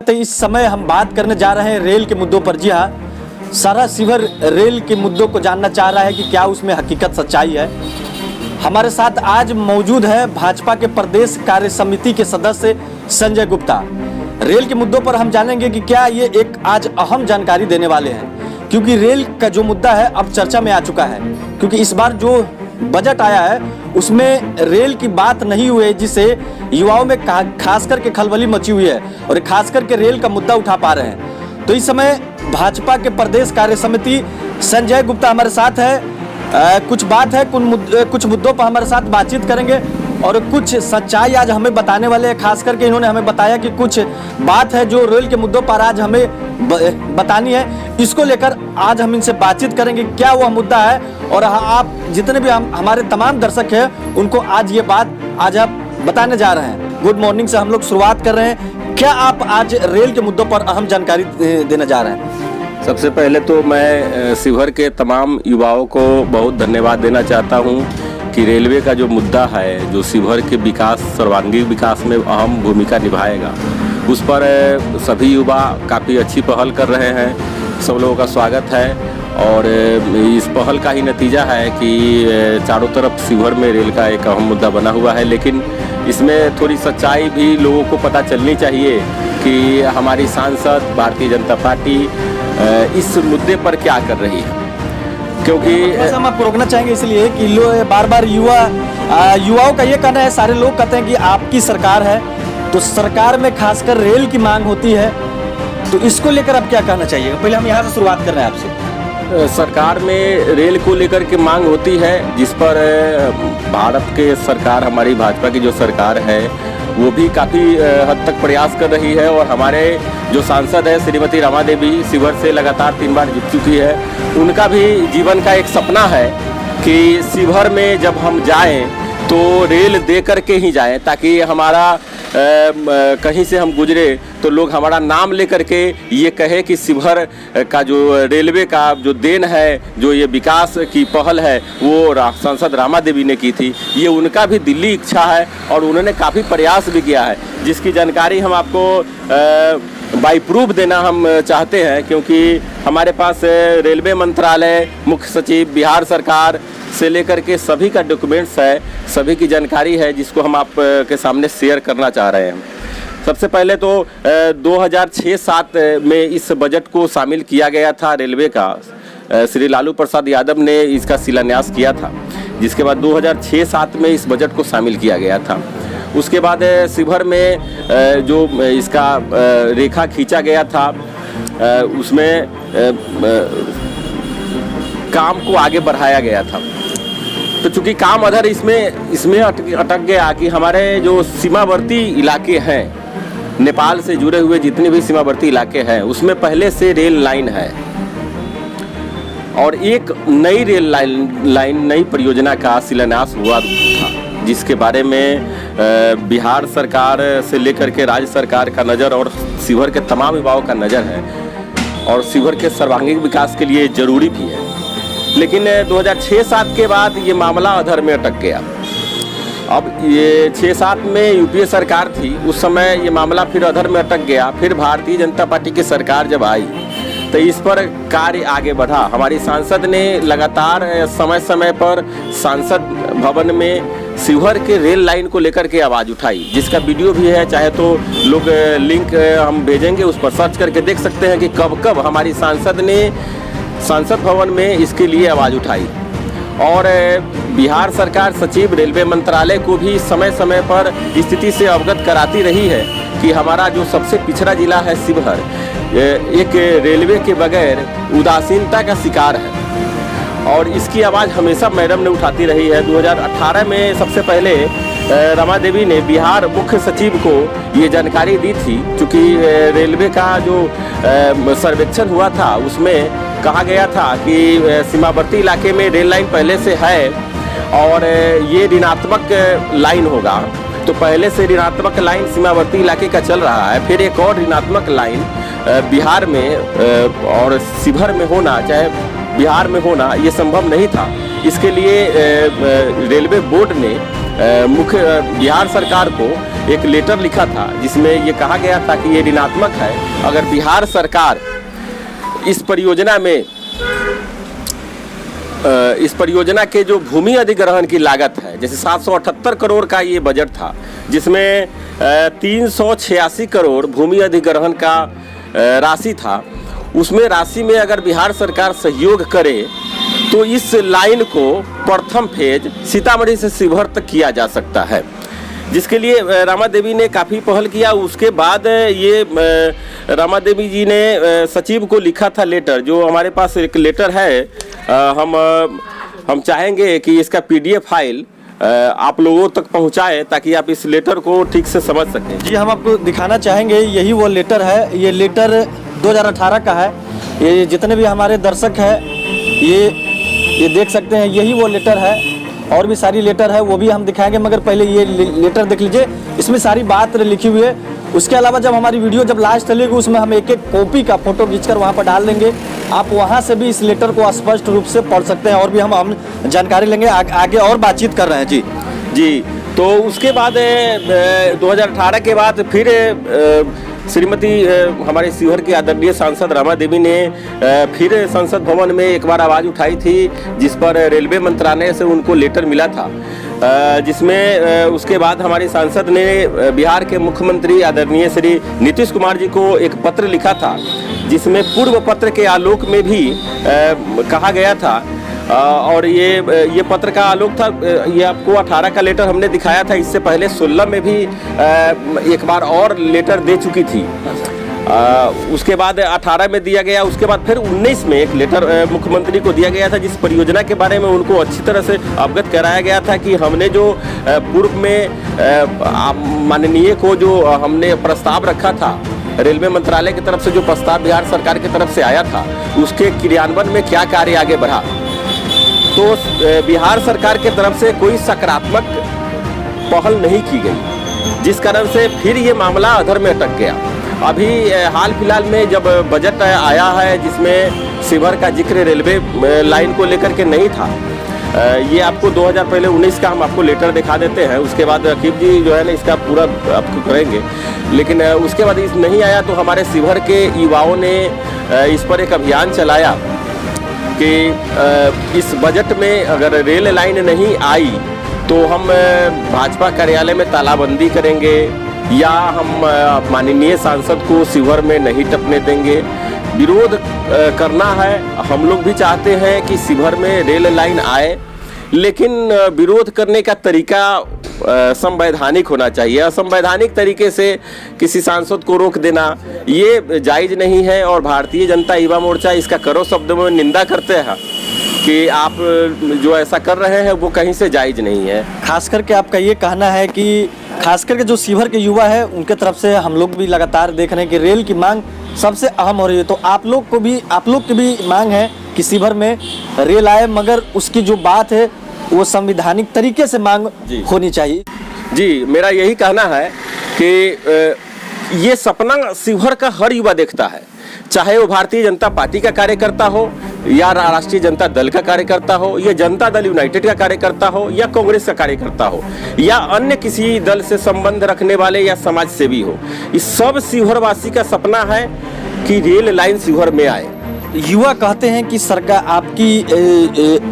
तो इस समय हम बात करने जा रहे हैं रेल के मुद्दों पर। जी हाँ, सारा शिवहर रेल के मुद्दों को जानना चाह रहा है कि क्या उसमें हकीकत सच्चाई है। हमारे साथ आज मौजूद है भाजपा के प्रदेश कार्य समिति के सदस्य संजय गुप्ता। रेल के मुद्दों पर हम जानेंगे कि क्या ये एक आज अहम जानकारी देने वाले हैं, क्योंकि रेल का जो मुद्दा है अब चर्चा में आ चुका है। क्योंकि इस बार जो बजट आया है उसमें रेल की बात नहीं हुई है, जिससे युवाओं में खास करके खलबली मची हुई है और खास करके रेल का मुद्दा उठा पा रहे हैं। तो इस समय भाजपा के प्रदेश कार्य समिति संजय गुप्ता हमारे साथ है। कुछ बात है, कुछ मुद्दों पर हमारे साथ बातचीत करेंगे और कुछ सच्चाई आज हमें बताने वाले हैं। खास करके इन्होंने हमें बताया कि कुछ बात है जो रेल के मुद्दों पर आज हमें बतानी है। इसको लेकर आज हम इनसे बातचीत करेंगे, क्या वह मुद्दा है। और आप जितने भी हमारे तमाम दर्शक हैं उनको आज ये बात आज आप बताने जा रहे हैं। गुड मॉर्निंग से हम लोग शुरुआत कर रहे हैं। क्या आप आज रेल के मुद्दों पर अहम जानकारी देने जा रहे हैं? सबसे पहले तो मैं शिवहर के तमाम युवाओं को बहुत धन्यवाद देना चाहता हूं कि रेलवे का जो मुद्दा है, जो शिवहर के विकास, सर्वांगीण विकास में अहम भूमिका निभाएगा, उस पर सभी युवा काफ़ी अच्छी पहल कर रहे हैं। सब लोगों का स्वागत है और इस पहल का ही नतीजा है कि चारों तरफ शिवहर में रेल का एक अहम मुद्दा बना हुआ है। लेकिन इसमें थोड़ी सच्चाई भी लोगों को पता चलनी चाहिए कि हमारी सांसद भारतीय जनता पार्टी इस मुद्दे पर क्या कर रही है। क्योंकि हम आपको रोकना चाहेंगे इसलिए कि बार बार युवाओं का ये कहना है, सारे लोग कहते हैं कि आपकी सरकार है तो सरकार में खासकर रेल की मांग होती है, तो इसको लेकर आप क्या कहना चाहिएगा? पहले हम यहाँ से शुरुआत कर रहे हैं आपसे। सरकार में रेल को लेकर के मांग होती है, जिस पर भारत के सरकार, हमारी भाजपा की जो सरकार है वो भी काफ़ी हद तक प्रयास कर रही है। और हमारे जो सांसद है श्रीमती रमा देवी, शिवहर से लगातार 3 बार जीत चुकी है। उनका भी जीवन का एक सपना है कि शिवहर में जब हम जाएं तो रेल दे करके ही जाएं, ताकि हमारा कहीं से हम गुजरे तो लोग हमारा नाम लेकर के ये कहे कि शिवहर का जो रेलवे का जो देन है, जो ये विकास की पहल है, वो सांसद रमा देवी ने की थी। ये उनका भी दिल्ली इच्छा है और उन्होंने काफ़ी प्रयास भी किया है, जिसकी जानकारी हम आपको बाई प्रूफ देना हम चाहते हैं। क्योंकि हमारे पास रेलवे मंत्रालय, मुख्य सचिव, बिहार सरकार से लेकर के सभी का डॉक्यूमेंट्स है, सभी की जानकारी है, जिसको हम आप के सामने शेयर करना चाह रहे हैं। सबसे पहले तो 2006-07 में इस बजट को शामिल किया गया था रेलवे का। श्री लालू प्रसाद यादव ने इसका शिलान्यास किया था, जिसके बाद 2006-07 में इस बजट को शामिल किया गया था। उसके बाद शिवहर में जो इसका रेखा खींचा गया था, उसमें काम को आगे बढ़ाया गया था। तो चूंकि काम अधर इसमें अटक गया कि हमारे जो सीमावर्ती इलाके हैं, नेपाल से जुड़े हुए जितने भी सीमावर्ती इलाके हैं, उसमें पहले से रेल लाइन है और एक नई रेल लाइन नई परियोजना का शिलान्यास हुआ था, जिसके बारे में बिहार सरकार से लेकर के राज्य सरकार का नज़र और शिवहर के तमाम युवाओं का नज़र है और शिवहर के सर्वांगीण विकास के लिए ज़रूरी भी है। लेकिन 2006-07 के बाद ये मामला अधर में अटक गया। अब ये 6-7 में यूपीए सरकार थी, उस समय ये मामला फिर अधर में अटक गया। फिर भारतीय जनता पार्टी की सरकार जब आई तो इस पर कार्य आगे बढ़ा। हमारी सांसद ने लगातार समय समय पर सांसद भवन में शिवहर के रेल लाइन को लेकर के आवाज़ उठाई, जिसका वीडियो भी है। चाहे तो लोग लिंक हम भेजेंगे, उस पर सर्च करके देख सकते हैं कि कब कब हमारी सांसद ने संसद भवन में इसके लिए आवाज़ उठाई। और बिहार सरकार सचिव रेलवे मंत्रालय को भी समय समय पर स्थिति से अवगत कराती रही है कि हमारा जो सबसे पिछड़ा जिला है शिवहर, एक रेलवे के बगैर उदासीनता का शिकार है और इसकी आवाज़ हमेशा मैडम ने उठाती रही है। 2018 में सबसे पहले रमा देवी ने बिहार मुख्य सचिव को ये जानकारी दी थी, क्योंकि रेलवे का जो सर्वेक्षण हुआ था उसमें कहा गया था कि सीमावर्ती इलाके में रेल लाइन पहले से है और ये ऋणात्मक लाइन होगा। तो पहले से ऋणात्मक लाइन सीमावर्ती इलाके का चल रहा है, फिर एक और ऋणात्मक लाइन बिहार में और शिवहर में होना, चाहे बिहार में होना, ये संभव नहीं था। इसके लिए रेलवे बोर्ड ने मुख्य बिहार सरकार को एक लेटर लिखा था जिसमें ये कहा गया था कि ये ऋणात्मक है। अगर बिहार सरकार इस परियोजना के जो भूमि अधिग्रहण की लागत है, जैसे 778 करोड़ का ये बजट था, जिसमें 386 करोड़ भूमि अधिग्रहण का राशि था, उसमें राशि में अगर बिहार सरकार सहयोग करे तो इस लाइन को प्रथम फेज सीतामढ़ी से शिवहर तक किया जा सकता है, जिसके लिए रमा देवी ने काफ़ी पहल किया। उसके बाद ये रमा देवी जी ने सचिव को लिखा था लेटर, जो हमारे पास एक लेटर है। हम चाहेंगे कि इसका PDF फाइल आप लोगों तक पहुंचाएं ताकि आप इस लेटर को ठीक से समझ सकें। जी, हम आपको दिखाना चाहेंगे, यही वो लेटर है। ये लेटर 2018 का है। ये जितने भी हमारे दर्शक हैं ये देख सकते हैं, यही वो लेटर है। और भी सारी लेटर है, वो भी हम दिखाएंगे, मगर पहले ये लेटर देख लीजिए। इसमें सारी बात लिखी हुई है। उसके अलावा जब हमारी वीडियो जब लास्ट चलेगी उसमें हम एक एक कॉपी का फ़ोटो खींचकर वहाँ पर डाल देंगे। आप वहाँ से भी इस लेटर को स्पष्ट रूप से पढ़ सकते हैं और भी हम जानकारी लेंगे। आगे और बातचीत कर रहे हैं। जी, तो उसके बाद 2018 के बाद फिर श्रीमती हमारे शिवहर के आदरणीय सांसद रमा देवी ने फिर संसद भवन में एक बार आवाज़ उठाई थी, जिस पर रेलवे मंत्रालय से उनको लेटर मिला था, जिसमें उसके बाद हमारे सांसद ने बिहार के मुख्यमंत्री आदरणीय श्री नीतीश कुमार जी को एक पत्र लिखा था, जिसमें पूर्व पत्र के आलोक में भी कहा गया था। और ये पत्र का आलोक था। ये आपको 18 का लेटर हमने दिखाया था, इससे पहले 16 में भी एक बार और लेटर दे चुकी थी। उसके बाद 18 में दिया गया। उसके बाद फिर 19 में एक लेटर मुख्यमंत्री को दिया गया था, जिस परियोजना के बारे में उनको अच्छी तरह से अवगत कराया गया था कि हमने जो पूर्व में माननीय को जो हमने प्रस्ताव रखा था, रेलवे मंत्रालय की तरफ से जो प्रस्ताव बिहार सरकार की तरफ से आया था, उसके क्रियान्वयन में क्या कार्य आगे बढ़ा। तो बिहार सरकार की तरफ से कोई सकारात्मक पहल नहीं की गई, जिस कारण से फिर ये मामला अधर में अटक गया। अभी हाल फिलहाल में जब बजट आया है, जिसमें शिवहर का जिक्र रेलवे लाइन को लेकर के नहीं था, ये आपको 2019 का हम आपको लेटर दिखा देते हैं। उसके बाद अकीब जी जो है ना इसका पूरा आपको करेंगे, लेकिन उसके बाद इस नहीं आया तो हमारे शिवहर के युवाओं ने इस पर एक अभियान चलाया कि इस बजट में अगर रेल लाइन नहीं आई तो हम भाजपा कार्यालय में तालाबंदी करेंगे या हम माननीय सांसद को शिवहर में नहीं टपने देंगे। विरोध करना है। हम लोग भी चाहते हैं कि शिवहर में रेल लाइन आए, लेकिन विरोध करने का तरीका संवैधानिक होना चाहिए। असंवैधानिक तरीके से किसी सांसद को रोक देना ये जायज़ नहीं है, और भारतीय जनता युवा मोर्चा इसका कड़े शब्दों में निंदा करते हैं कि आप जो ऐसा कर रहे हैं वो कहीं से जायज़ नहीं है। खास करके आपका ये कहना है कि खास करके जो शिवहर के युवा है उनके तरफ से हम लोग भी लगातार देख रहे हैं कि रेल की मांग सबसे अहम हो रही है। तो आप लोग की भी मांग है कि शिवहर में रेल आए, मगर उसकी जो बात है वो संवैधानिक तरीके से मांग होनी चाहिए। जी, मेरा यही कहना है कि ये सपना शिवहर का हर युवा देखता है, चाहे वो भारतीय जनता पार्टी का कार्यकर्ता हो या राष्ट्रीय जनता दल का कार्यकर्ता हो या जनता दल यूनाइटेड का कार्यकर्ता हो या कांग्रेस का कार्यकर्ता हो या अन्य किसी दल से संबंध रखने वाले या समाज सेवी हो। इस सब शिवहर वासी का सपना है कि रेल लाइन शिवहर में आए। युवा कहते हैं कि सरकार आपकी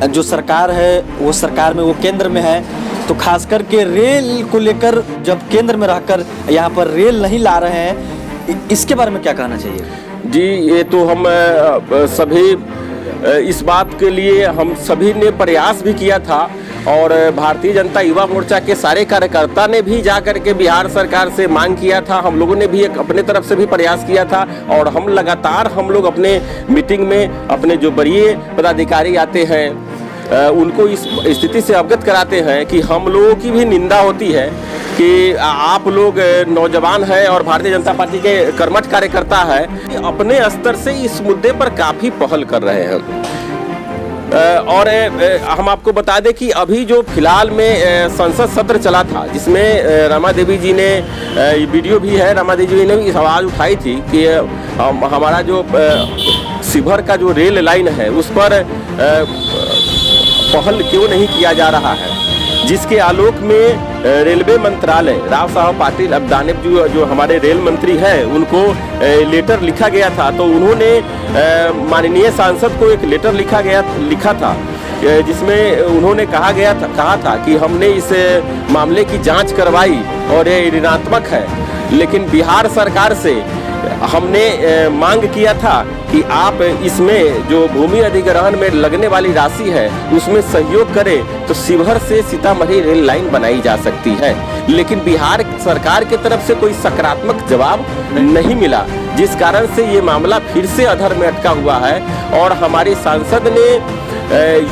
जो सरकार है वो सरकार में वो केंद्र में है, तो खास करके रेल को लेकर जब केंद्र में रहकर यहाँ पर रेल नहीं ला रहे हैं, इसके बारे में क्या कहना चाहिए? जी, ये तो हम सभी इस बात के लिए हम सभी ने प्रयास भी किया था, और भारतीय जनता युवा मोर्चा के सारे कार्यकर्ता ने भी जा करके बिहार सरकार से मांग किया था। हम लोगों ने भी एक अपने तरफ से भी प्रयास किया था, और हम लगातार हम लोग अपने मीटिंग में अपने जो वरीय पदाधिकारी आते हैं उनको इस स्थिति से अवगत कराते हैं कि हम लोगों की भी निंदा होती है कि आप लोग नौजवान हैं और भारतीय जनता पार्टी के कर्मठ कार्यकर्ता है, अपने स्तर से इस मुद्दे पर काफ़ी पहल कर रहे हैं। और हम आपको बता दें कि अभी जो फिलहाल में संसद सत्र चला था, जिसमें रमा देवी जी ने वीडियो भी है, रमा देवी जी ने भी आवाज़ उठाई थी कि हमारा जो शिवहर का जो रेल लाइन है उस पर पहल क्यों नहीं किया जा रहा है। जिसके आलोक में रेलवे मंत्रालय राव साहब पाटिल अब दानव जो हमारे रेल मंत्री हैं उनको लेटर लिखा गया था। तो उन्होंने माननीय सांसद को एक लेटर लिखा था जिसमें उन्होंने कहा था कि हमने इस मामले की जांच करवाई और ये ऋणात्मक है, लेकिन बिहार सरकार से हमने मांग किया था कि आप इसमें जो भूमि अधिग्रहण में लगने वाली राशि है उसमें सहयोग करें तो शिवहर से सीतामढ़ी रेल लाइन बनाई जा सकती है। लेकिन बिहार सरकार की तरफ से कोई सकारात्मक जवाब नहीं मिला, जिस कारण से ये मामला फिर से अधर में अटका हुआ है। और हमारी सांसद ने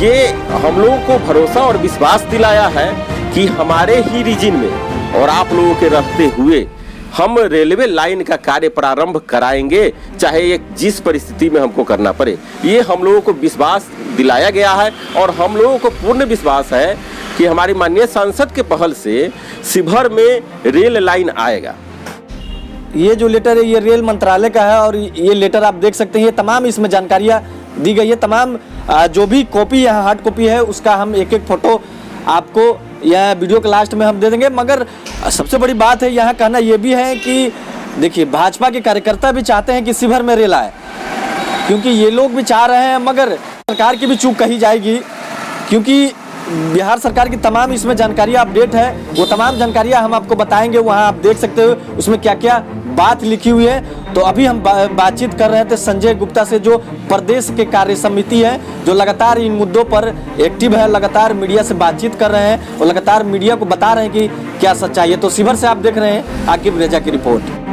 ये हम लोगों को भरोसा और विश्वास दिलाया है कि हमारे ही रीजन में और आप लोगों के रहते हुए हम रेलवे लाइन का कार्य प्रारंभ कराएंगे, चाहे ये जिस परिस्थिति में हमको करना पड़े। ये हम लोगों को विश्वास दिलाया गया है और हम लोगों को पूर्ण विश्वास है कि हमारी माननीय सांसद के पहल से शिवहर में रेल लाइन आएगा। ये जो लेटर है ये रेल मंत्रालय का है और ये लेटर आप देख सकते हैं, ये तमाम इसमें जानकारियाँ दी गई है। तमाम जो भी कॉपी है, हार्ड कॉपी है, उसका हम एक एक फोटो आपको यह वीडियो के लास्ट में हम दे देंगे। मगर सबसे बड़ी बात है यहाँ कहना ये भी है कि देखिए भाजपा के कार्यकर्ता भी चाहते हैं कि शिवहर में रेल आए, क्योंकि ये लोग भी चाह रहे हैं, मगर सरकार की भी चूक कही जाएगी, क्योंकि बिहार सरकार की तमाम इसमें जानकारियाँ अपडेट है। वो तमाम जानकारियाँ हम आपको बताएंगे, वहाँ आप देख सकते हो उसमें क्या क्या बात लिखी हुई है। तो अभी हम बातचीत कर रहे थे संजय गुप्ता से, जो प्रदेश के कार्य समिति है, जो लगातार इन मुद्दों पर एक्टिव है, लगातार मीडिया से बातचीत कर रहे हैं और लगातार मीडिया को बता रहे हैं कि क्या सच्चाई है। तो शिवहर से आप देख रहे हैं आकिब रेजा की रिपोर्ट।